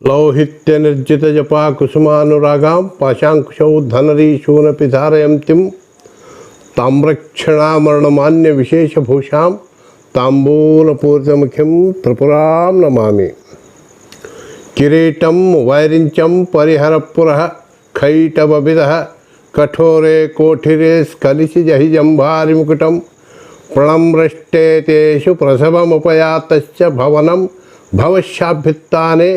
ಲೌಹಿತ್ಯ ನಿರ್ಜಿತ ಜಪಾ ಕುಸುಮಾನುರಾಗಾಂ ಪಾಶಾಂಕುಶೌ ಧನರೀಶೂನಪಿ ಧಾರಯಂತಿಂ ತಾಮ್ರಕ್ಷಣಾಮರಣಮಾನ್ಯ ವಿಶೇಷಭೂಷಾಂ ತಾಂಬೂಲಪೂರಿತಮುಖಿಂ ತ್ರಿಪುರಾಂ ನಮಾಮಿ. ಕಿರೀಟಂ ವೈರಿಂಚಂ ಪರಿಹರಪುರಃ ಖೈಟಬಬಿದಃ ಕಠೋರೆ ಕೋಠಿರೆ ಸ್ಖಲಿಸಿಜಹಿ ಜಂಭಾರಿಮುಕುಟಂ ಪ್ರಣಮ್ರಷ್ಟೇ ತೇಷು ಪ್ರಸವಮುಪಯಾತಶ್ಚ ಭವನಂ ಭವಶ್ಯಾಭ್ಯುತ್ಥಾನೆ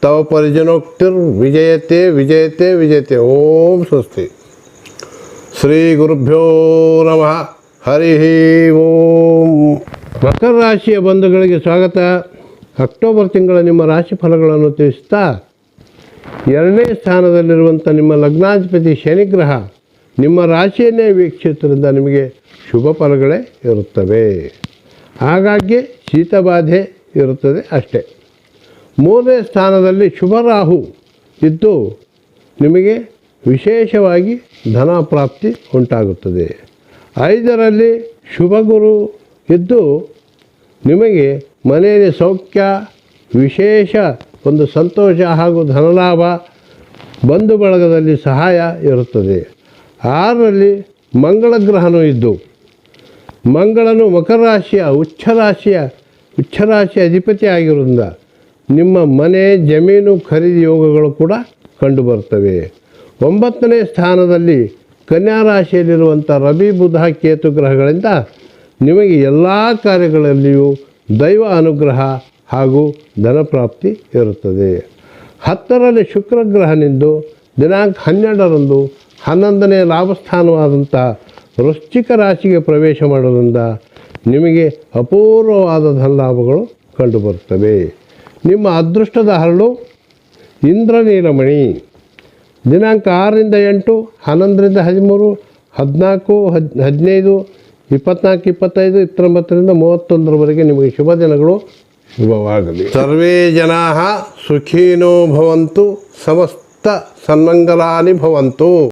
ತವ ಪರಿಜನೋಕ್ತಿರ್ ವಿಜಯತೆ ವಿಜಯತೆ ವಿಜಯತೆ. ಓಂ ಸ್ವಸ್ತಿ. ಶ್ರೀ ಗುರುಭ್ಯೋ ನಮಃ. ಹರಿ ಓಂ. ಮಕರ ರಾಶಿಯ ಬಂಧುಗಳಿಗೆ ಸ್ವಾಗತ. ಅಕ್ಟೋಬರ್ ತಿಂಗಳ ನಿಮ್ಮ ರಾಶಿ ಫಲಗಳನ್ನು ತಿಳಿಸ್ತಾ, 2ನೇ ಸ್ಥಾನದಲ್ಲಿರುವಂಥ ನಿಮ್ಮ ಲಗ್ನಾಧಿಪತಿ ಶನಿಗ್ರಹ ನಿಮ್ಮ ರಾಶಿಯನ್ನೇ ವೀಕ್ಷಿಸುವುದರಿಂದ ನಿಮಗೆ ಶುಭ ಫಲಗಳೇ ಇರುತ್ತವೆ. ಆಗಾಗ್ಗೆ ಶೀತಬಾಧೆ ಇರುತ್ತದೆ ಅಷ್ಟೇ. 3ನೇ ಸ್ಥಾನದಲ್ಲಿ ಶುಭ ರಾಹು ಇದ್ದು ನಿಮಗೆ ವಿಶೇಷವಾಗಿ ಧನ ಪ್ರಾಪ್ತಿ ಉಂಟಾಗುತ್ತದೆ. 5ರಲ್ಲಿ ಶುಭ ಗುರು ಇದ್ದು ನಿಮಗೆ ಮನೆಯಲ್ಲಿ ಸೌಖ್ಯ, ವಿಶೇಷ ಒಂದು ಸಂತೋಷ ಹಾಗೂ ಧನಲಾಭ, ಬಂಧು ಬಳಗದಲ್ಲಿ ಸಹಾಯ ಇರುತ್ತದೆ. 6ರಲ್ಲಿ ಮಂಗಳ ಗ್ರಹನೂ ಇದ್ದು ಮಂಗಳನು ಮಕರ ರಾಶಿಯ ಉಚ್ಛರಾಶಿಯ ಅಧಿಪತಿ ಆಗಿರುವುದರಿಂದ ನಿಮ್ಮ ಮನೆ ಜಮೀನು ಖರೀದಿ ಯೋಗಗಳು ಕೂಡ ಕಂಡುಬರುತ್ತವೆ. 9ನೇ ಸ್ಥಾನದಲ್ಲಿ ಕನ್ಯಾ ರಾಶಿಯಲ್ಲಿರುವಂಥ ರವಿ ಬುಧ ಕೇತು ಗ್ರಹಗಳಿಂದ ನಿಮಗೆ ಎಲ್ಲ ಕಾರ್ಯಗಳಲ್ಲಿಯೂ ದೈವ ಅನುಗ್ರಹ ಹಾಗೂ ಧನಪ್ರಾಪ್ತಿ ಇರುತ್ತದೆ. 10ರಲ್ಲಿ ಶುಕ್ರ ಗ್ರಹನಿಂದು ದಿನಾಂಕ 12ರಂದು 11ನೇ ಲಾಭಸ್ಥಾನವಾದಂಥ ವೃಶ್ಚಿಕ ರಾಶಿಗೆ ಪ್ರವೇಶ ಮಾಡೋದ್ರಿಂದ ನಿಮಗೆ ಅಪೂರ್ವವಾದ ಧನಲಾಭಗಳು ಕಂಡುಬರುತ್ತವೆ. ನಿಮ್ಮ ಅದೃಷ್ಟದ ಹರಳು ಇಂದ್ರನೀಲಮಣಿ. ದಿನಾಂಕ 6ರಿಂದ 8, 11ರಿಂದ 13, 14, 15, 24, 25, 29ರಿಂದ 31ರವರೆಗೆ ನಿಮಗೆ ಶುಭ ದಿನಗಳು. ಶುಭವಾಗಲಿ. ಸರ್ವೇ ಜನಾಃ ಸುಖಿನೋ ಭವಂತು, ಸಮಸ್ತ ಸನ್ಮಂಗಲಾನಿ ಭವಂತು.